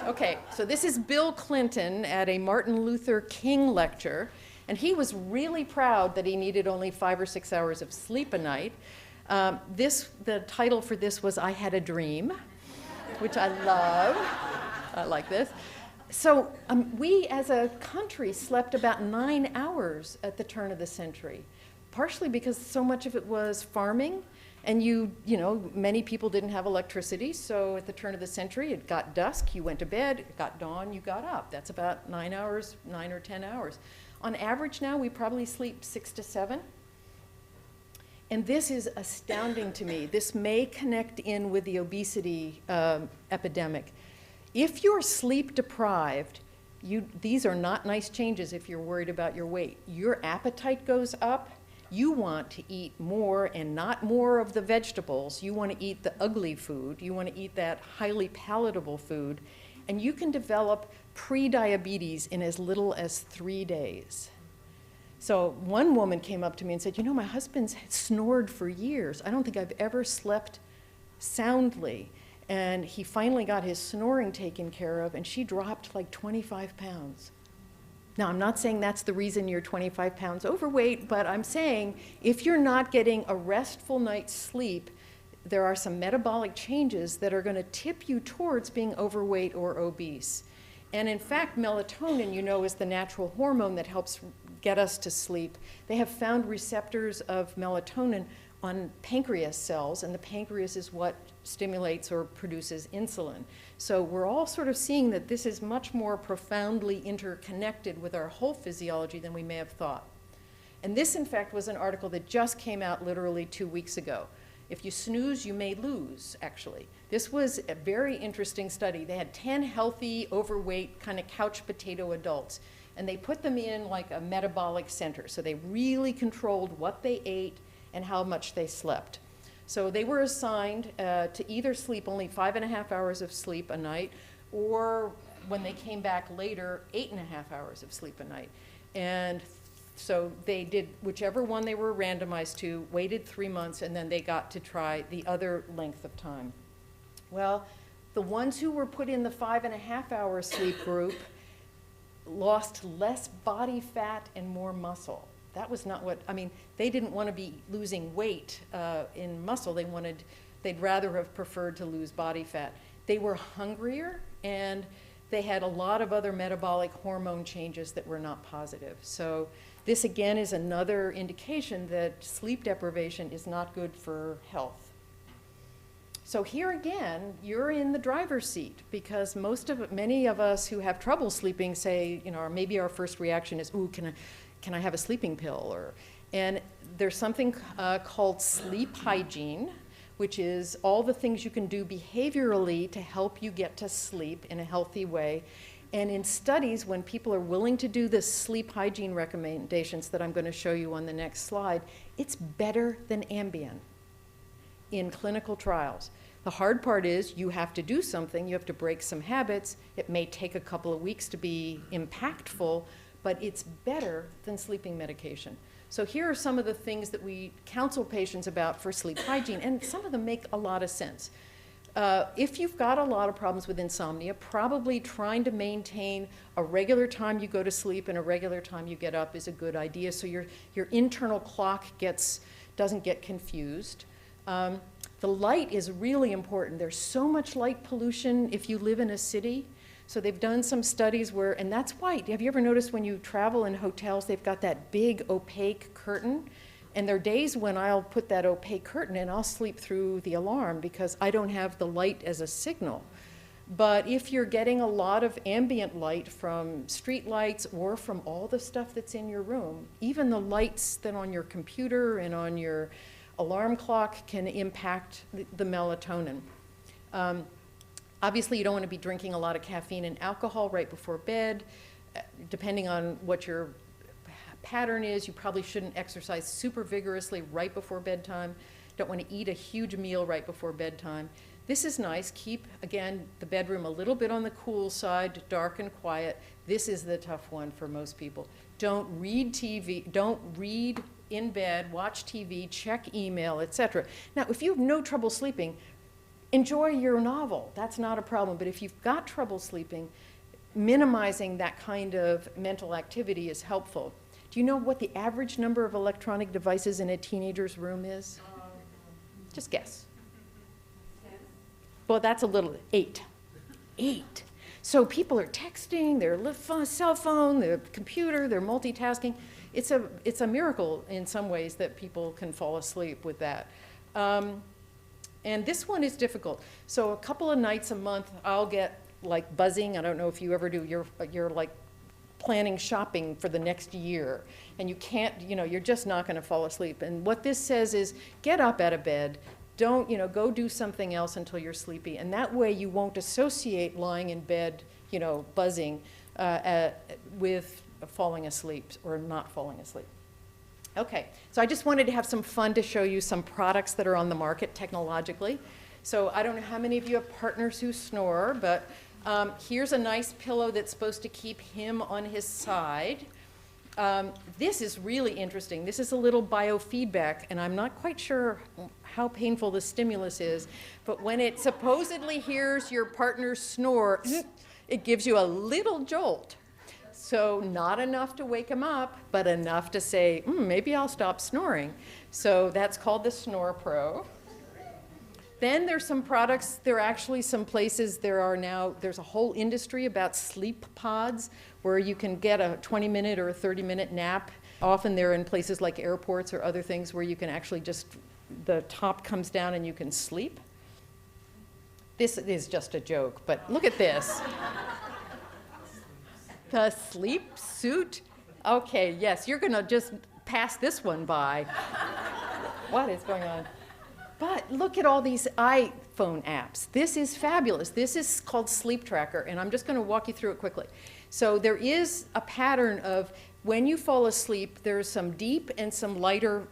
Okay, so this is Bill Clinton at a Martin Luther King lecture, and he was really proud that he needed only 5 or 6 hours of sleep a night. The title for this was "I Had a Dream," which I love. I like this. So we as a country slept about 9 hours at the turn of the century, partially because so much of it was farming, And many people didn't have electricity, so at the turn of the century, it got dusk, you went to bed, it got dawn, you got up. That's about 9 hours, 9 or 10 hours. On average now, we probably sleep 6 to 7. And this is astounding to me. This may connect in with the obesity epidemic. If you're sleep deprived, these are not nice changes if you're worried about your weight. Your appetite goes up. You want to eat more and not more of the vegetables. You want to eat the ugly food. You want to eat that highly palatable food. And you can develop pre-diabetes in as little as 3 days. So one woman came up to me and said, my husband's snored for years. I don't think I've ever slept soundly. And he finally got his snoring taken care of, and she dropped like 25 pounds. Now, I'm not saying that's the reason you're 25 pounds overweight, but I'm saying if you're not getting a restful night's sleep, there are some metabolic changes that are going to tip you towards being overweight or obese. And in fact, melatonin, is the natural hormone that helps get us to sleep. They have found receptors of melatonin on pancreas cells, and the pancreas is what stimulates or produces insulin. So we're all sort of seeing that this is much more profoundly interconnected with our whole physiology than we may have thought. And this, in fact, was an article that just came out literally 2 weeks ago. If you snooze, you may lose, actually. This was a very interesting study. They had 10 healthy, overweight, kind of couch potato adults, and they put them in like a metabolic center. So they really controlled what they ate and how much they slept. So they were assigned to either sleep only 5.5 hours of sleep a night, or when they came back later, 8.5 hours of sleep a night. And so they did whichever one they were randomized to, waited 3 months, and then they got to try the other length of time. Well, the ones who were put in the 5.5-hour sleep group lost less body fat and more muscle. That was not they didn't want to be losing weight in muscle. They'd rather have preferred to lose body fat. They were hungrier, and they had a lot of other metabolic hormone changes that were not positive. So this, again, is another indication that sleep deprivation is not good for health. So here again, you're in the driver's seat, because many of us who have trouble sleeping say, or maybe our first reaction is, ooh, can I have a sleeping pill? And there's something called sleep hygiene, which is all the things you can do behaviorally to help you get to sleep in a healthy way. And in studies, when people are willing to do the sleep hygiene recommendations that I'm going to show you on the next slide, it's better than Ambien in clinical trials. The hard part is you have to do something. You have to break some habits. It may take a couple of weeks to be impactful, but it's better than sleeping medication. So here are some of the things that we counsel patients about for sleep hygiene, and some of them make a lot of sense. If you've got a lot of problems with insomnia, probably trying to maintain a regular time you go to sleep and a regular time you get up is a good idea, so your internal clock doesn't get confused. The light is really important. There's so much light pollution if you live in a city. So they've done some studies and that's why, have you ever noticed when you travel in hotels, they've got that big opaque curtain? And there are days when I'll put that opaque curtain and I'll sleep through the alarm because I don't have the light as a signal. But if you're getting a lot of ambient light from street lights or from all the stuff that's in your room, even the lights that on your computer and on your alarm clock can impact the melatonin. Obviously, you don't want to be drinking a lot of caffeine and alcohol right before bed. Depending on what your pattern is, you probably shouldn't exercise super vigorously right before bedtime. Don't want to eat a huge meal right before bedtime. This is nice. Keep, again, the bedroom a little bit on the cool side, dark and quiet. This is the tough one for most people. Don't read TV. Don't read in bed, watch TV, check email, etc. Now, if you have no trouble sleeping, enjoy your novel. That's not a problem. But if you've got trouble sleeping, minimizing that kind of mental activity is helpful. Do you know what the average number of electronic devices in a teenager's room is? Just guess. 10. Well, that's a little, 8. 8. So people are texting, their cell phone, their computer, they're multitasking. It's a miracle in some ways that people can fall asleep with that. And this one is difficult. So a couple of nights a month, I'll get like buzzing. I don't know if you ever do. You're like planning shopping for the next year, and you can't, you're just not going to fall asleep. And what this says is, get up out of bed. Don't, go do something else until you're sleepy. And that way you won't associate lying in bed, buzzing with falling asleep or not falling asleep. Okay, so I just wanted to have some fun to show you some products that are on the market technologically. So I don't know how many of you have partners who snore, but here's a nice pillow that's supposed to keep him on his side. This is really interesting. This is a little biofeedback, and I'm not quite sure how painful the stimulus is, but when it supposedly hears your partner snore, it gives you a little jolt. So not enough to wake him up, but enough to say, maybe I'll stop snoring. So that's called the Snore Pro. Then there's some products, there are actually some places, there's a whole industry about sleep pods where you can get a 20-minute or a 30-minute nap. Often they're in places like airports or other things where you can actually the top comes down and you can sleep. This is just a joke, but look at this. The sleep suit? Okay, yes, you're gonna just pass this one by. What is going on? But look at all these iPhone apps. This is fabulous. This is called Sleep Tracker, and I'm just gonna walk you through it quickly. So there is a pattern of when you fall asleep, there's some deep and some lighter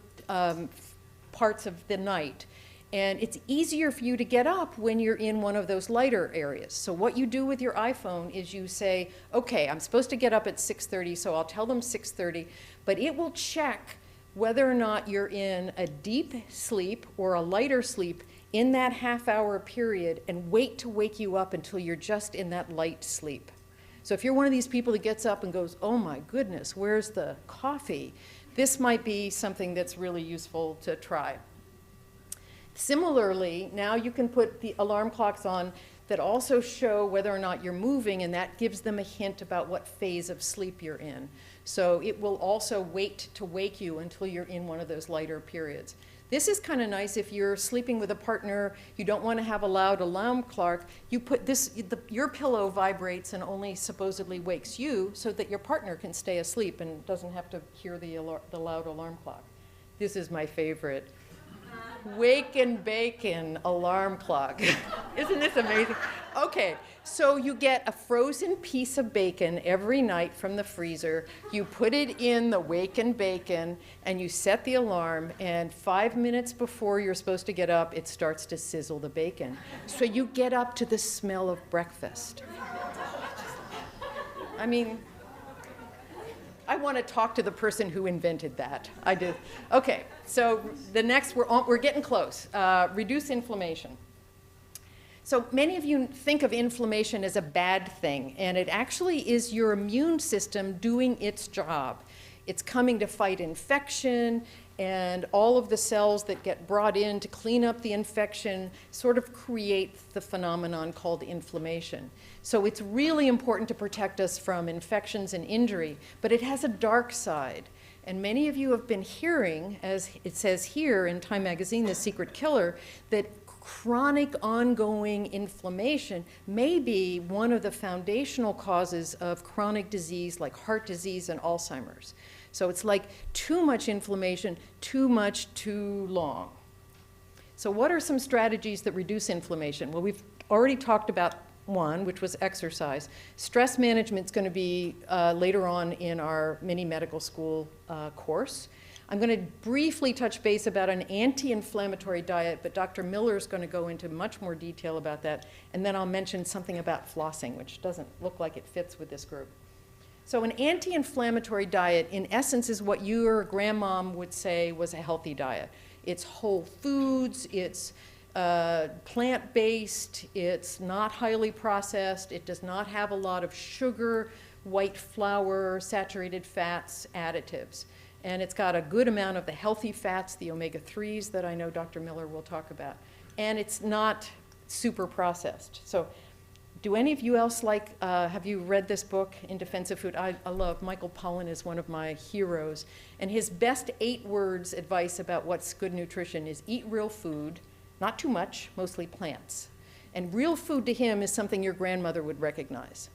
parts of the night. And it's easier for you to get up when you're in one of those lighter areas. So what you do with your iPhone is you say, okay, I'm supposed to get up at 6:30, so I'll tell them 6:30, but it will check whether or not you're in a deep sleep or a lighter sleep in that half-hour period and wait to wake you up until you're just in that light sleep. So if you're one of these people that gets up and goes, oh my goodness, where's the coffee? This might be something that's really useful to try. Similarly, now you can put the alarm clocks on that also show whether or not you're moving, and that gives them a hint about what phase of sleep you're in. So it will also wait to wake you until you're in one of those lighter periods. This is kind of nice if you're sleeping with a partner, you don't want to have a loud alarm clock, you put this, your pillow vibrates and only supposedly wakes you so that your partner can stay asleep and doesn't have to hear the loud alarm clock. This is my favorite. Wake and bacon alarm clock. Isn't this amazing? Okay, so you get a frozen piece of bacon every night from the freezer. You put it in the wake and bacon, and you set the alarm, and 5 minutes before you're supposed to get up, it starts to sizzle the bacon. So you get up to the smell of breakfast. I mean, I want to talk to the person who invented that. I did. Okay, so the next, we're getting close. Reduce inflammation. So many of you think of inflammation as a bad thing, and it actually is your immune system doing its job. It's coming to fight infection, and all of the cells that get brought in to clean up the infection sort of create the phenomenon called inflammation. So it's really important to protect us from infections and injury, but it has a dark side. And many of you have been hearing, as it says here in Time Magazine, The Secret Killer, that chronic ongoing inflammation may be one of the foundational causes of chronic disease like heart disease and Alzheimer's. So it's like too much inflammation, too much, too long. So what are some strategies that reduce inflammation? Well, we've already talked about one, which was exercise. Stress management is going to be later on in our Mini Medical School course. I'm going to briefly touch base about an anti-inflammatory diet, but Dr. Miller is going to go into much more detail about that, and then I'll mention something about flossing, which doesn't look like it fits with this group. So an anti-inflammatory diet, in essence, is what your grandmom would say was a healthy diet. It's whole foods, it's plant-based, it's not highly processed, it does not have a lot of sugar, white flour, saturated fats, additives. And it's got a good amount of the healthy fats, the omega-3s that I know Dr. Miller will talk about. And it's not super processed. So Do any of you else have you read this book, In Defense of Food? I love, Michael Pollen is one of my heroes. And his best 8 words advice about what's good nutrition is eat real food, not too much, mostly plants. And real food to him is something your grandmother would recognize.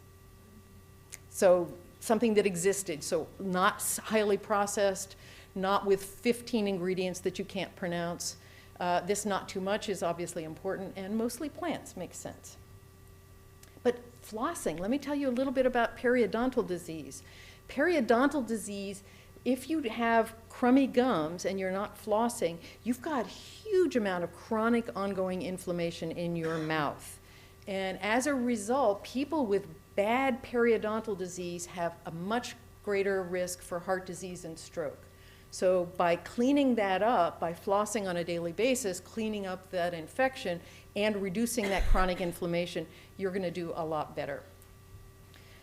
So something that existed, so not highly processed, not with 15 ingredients that you can't pronounce. This not too much is obviously important, and mostly plants makes sense. But flossing, let me tell you a little bit about periodontal disease. Periodontal disease, if you have crummy gums and you're not flossing, you've got a huge amount of chronic ongoing inflammation in your mouth. And as a result, people with bad periodontal disease have a much greater risk for heart disease and stroke. So by cleaning that up, by flossing on a daily basis, cleaning up that infection and reducing that chronic inflammation, you're going to do a lot better.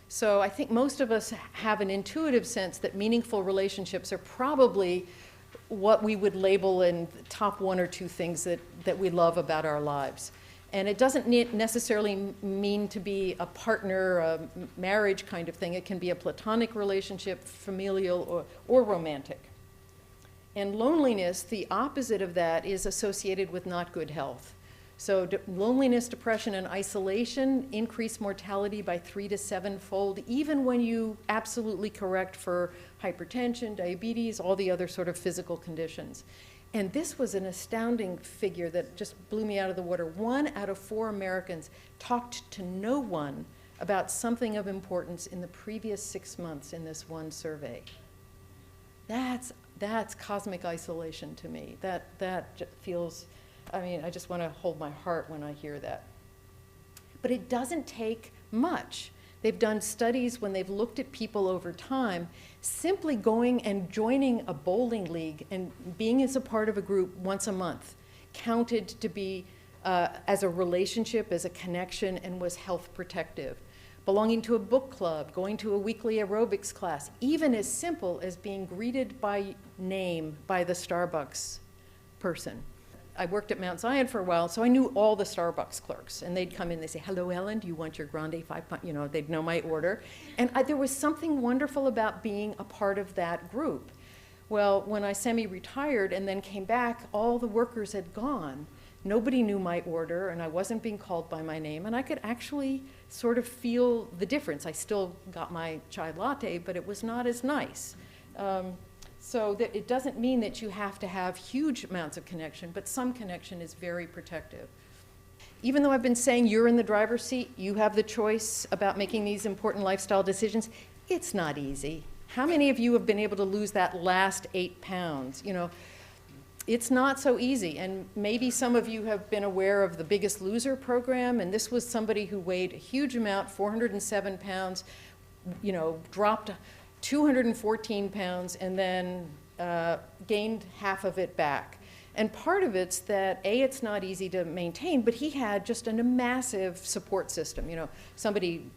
So I think most of us have an intuitive sense that meaningful relationships are probably what we would label in the top 1 or 2 things that we love about our lives. And it doesn't necessarily mean to be a partner, a marriage kind of thing. It can be a platonic relationship, familial, or romantic. And loneliness, the opposite of that, is associated with not good health. So loneliness, depression, and isolation increase mortality by 3 to 7-fold, even when you absolutely correct for hypertension, diabetes, all the other sort of physical conditions. And this was an astounding figure that just blew me out of the water. 1 out of 4 Americans talked to no one about something of importance in the previous 6 months in this one survey. That's cosmic isolation to me. That feels, I mean, I just want to hold my heart when I hear that. But it doesn't take much. They've done studies when they've looked at people over time, simply going and joining a bowling league and being as a part of a group once a month counted to be as a relationship, as a connection, and was health protective. Belonging to a book club, going to a weekly aerobics class, even as simple as being greeted by name by the Starbucks person. I worked at Mount Zion for a while, so I knew all the Starbucks clerks. And they'd come in, they'd say, "Hello, Ellen, do you want your grande 5 pound?" You know, they'd know my order. And there was something wonderful about being a part of that group. Well, when I semi-retired and then came back, all the workers had gone. Nobody knew my order, and I wasn't being called by my name, and I could actually sort of feel the difference. I still got my chai latte, but it was not as nice. So that it doesn't mean that you have to have huge amounts of connection, but some connection is very protective. Even though I've been saying you're in the driver's seat, you have the choice about making these important lifestyle decisions, it's not easy. How many of you have been able to lose that last 8 pounds? You know, it's not so easy, and maybe some of you have been aware of the Biggest Loser program, and this was somebody who weighed a huge amount, 407 pounds, you know, dropped 214 pounds, and then gained half of it back. And part of it's that, A, it's not easy to maintain, but he had just a massive support system, you know, somebody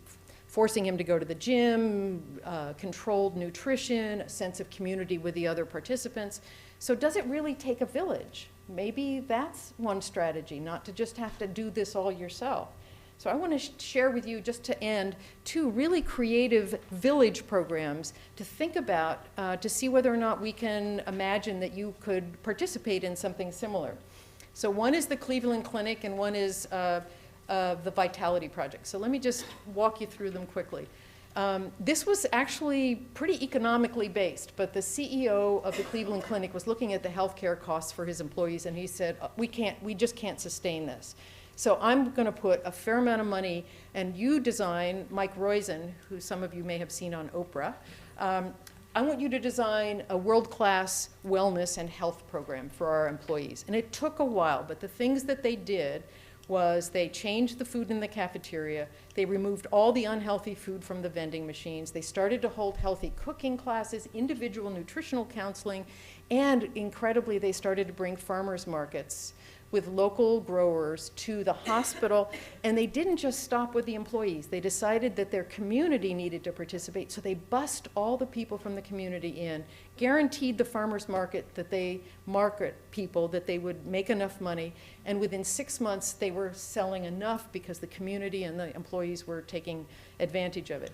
forcing him to go to the gym, controlled nutrition, a sense of community with the other participants. So does it really take a village? Maybe that's one strategy, not to just have to do this all yourself. So I want to share with you, just to end, 2 really creative village programs to think about to see whether or not we can imagine that you could participate in something similar. So one is the Cleveland Clinic, and one is the Vitality Project. So let me just walk you through them quickly. This was actually pretty economically based, but the CEO of the Cleveland Clinic was looking at the healthcare costs for his employees, and he said, we just can't sustain this. So I'm going to put a fair amount of money, and you design, Mike Roizen, who some of you may have seen on Oprah, I want you to design a world-class wellness and health program for our employees. And it took a while, but the things that they did was they changed the food in the cafeteria, they removed all the unhealthy food from the vending machines, they started to hold healthy cooking classes, individual nutritional counseling, and incredibly, they started to bring farmers markets with local growers to the hospital, and they didn't just stop with the employees. They decided that their community needed to participate, so they bussed all the people from the community in, guaranteed the farmers market that they market people that they would make enough money, and within 6 months they were selling enough because the community and the employees were taking advantage of it.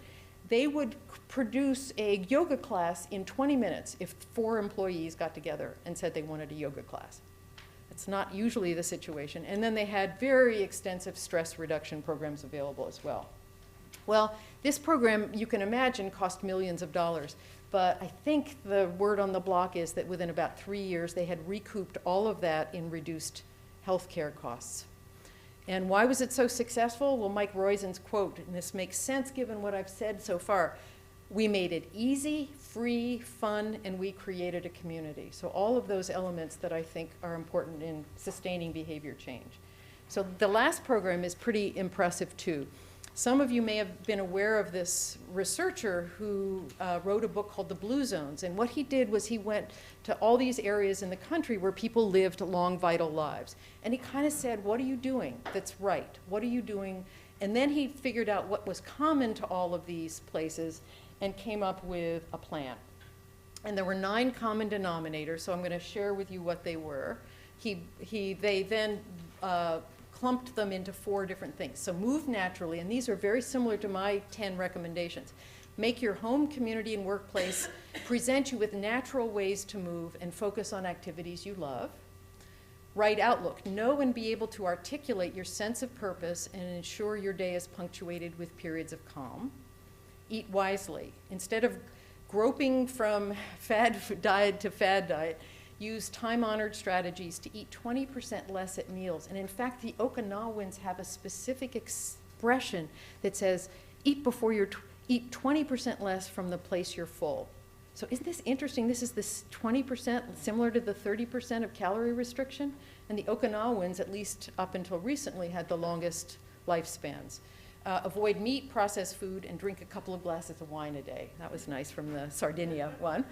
They would produce a yoga class in 20 minutes if 4 employees got together and said they wanted a yoga class. It's not usually the situation. And then they had very extensive stress reduction programs available as well. Well, this program, you can imagine, cost millions of dollars. But I think the word on the block is that within about 3 years, they had recouped all of that in reduced healthcare costs. And why was it so successful? Well, Mike Roizen's quote, and this makes sense given what I've said so far: we made it easy, free, fun, and we created a community. So all of those elements that I think are important in sustaining behavior change. So the last program is pretty impressive too. Some of you may have been aware of this researcher who wrote a book called The Blue Zones. And what he did was he went to all these areas in the country where people lived long, vital lives. And he kind of said, what are you doing that's right? What are you doing? And then he figured out what was common to all of these places and came up with a plan. And there were 9 common denominators, so I'm going to share with you what they were. They then clumped them into 4 different things. So move naturally, and these are very similar to my 10 recommendations. Make your home, community, and workplace present you with natural ways to move and focus on activities you love. Right outlook. Know and be able to articulate your sense of purpose and ensure your day is punctuated with periods of calm. Eat wisely. Instead of groping from fad diet to fad diet, use time-honored strategies to eat 20% less at meals. And in fact, the Okinawans have a specific expression that says, eat 20% less from the place you're full. So isn't this interesting? This is this 20%, similar to the 30% of calorie restriction. And the Okinawans, at least up until recently, had the longest lifespans. Avoid meat, processed food, and drink a couple of glasses of wine a day. That was nice from the Sardinia one.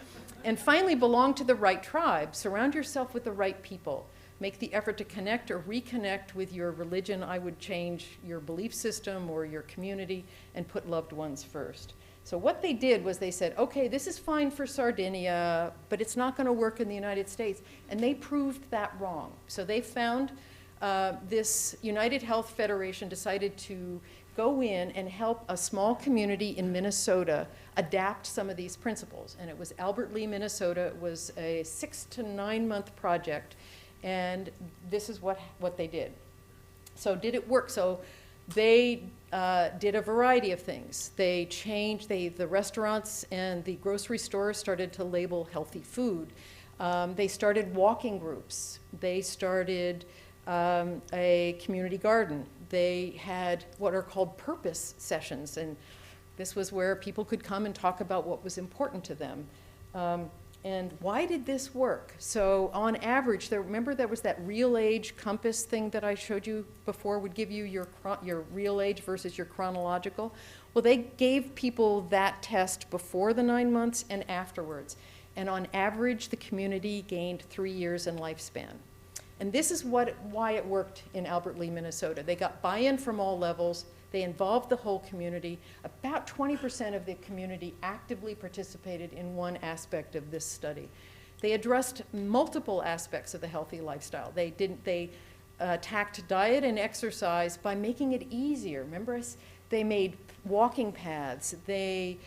And finally, belong to the right tribe. Surround yourself with the right people. Make the effort to connect or reconnect with your religion. I would change your belief system or your community and put loved ones first. So what they did was they said, okay, this is fine for Sardinia, but it's not going to work in the United States. And they proved that wrong. So they found this United Health Federation decided to go in and help a small community in Minnesota adapt some of these principles. And it was Albert Lea, Minnesota. It was a 6 to 9 month project. And this is what they did. So did it work? So they did a variety of things. They changed, the restaurants and the grocery stores started to label healthy food. They started walking groups. They started a community garden. They had what are called purpose sessions, and this was where people could come and talk about what was important to them. And why did this work? So on average, remember there was that real age compass thing that I showed you before, would give you your real age versus your chronological? Well, they gave people that test before the 9 months and afterwards. And on average, the community gained 3 years in lifespan. And this is why it worked in Albert Lea, Minnesota. They got buy-in from all levels. They involved the whole community. About 20% of the community actively participated in one aspect of this study. They addressed multiple aspects of the healthy lifestyle. They attacked diet and exercise by making it easier. Remember, they made walking paths. They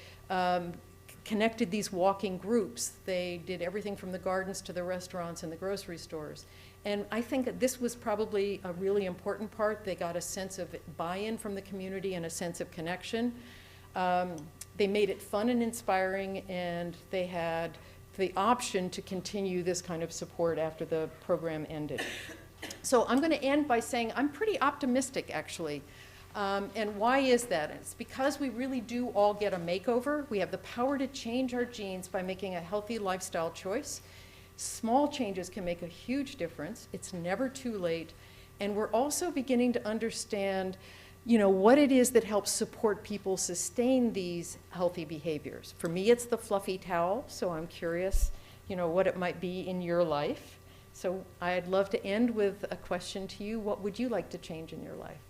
connected these walking groups. They did everything from the gardens to the restaurants and the grocery stores. And I think that this was probably a really important part. They got a sense of buy-in from the community and a sense of connection. They made it fun and inspiring, and they had the option to continue this kind of support after the program ended. So I'm going to end by saying I'm pretty optimistic, actually. And why is that? It's because we really do all get a makeover. We have the power to change our genes by making a healthy lifestyle choice. Small changes can make a huge difference. It's never too late. And we're also beginning to understand, what it is that helps support people sustain these healthy behaviors. For me, it's the fluffy towel, so I'm curious, what it might be in your life. So I'd love to end with a question to you. What would you like to change in your life?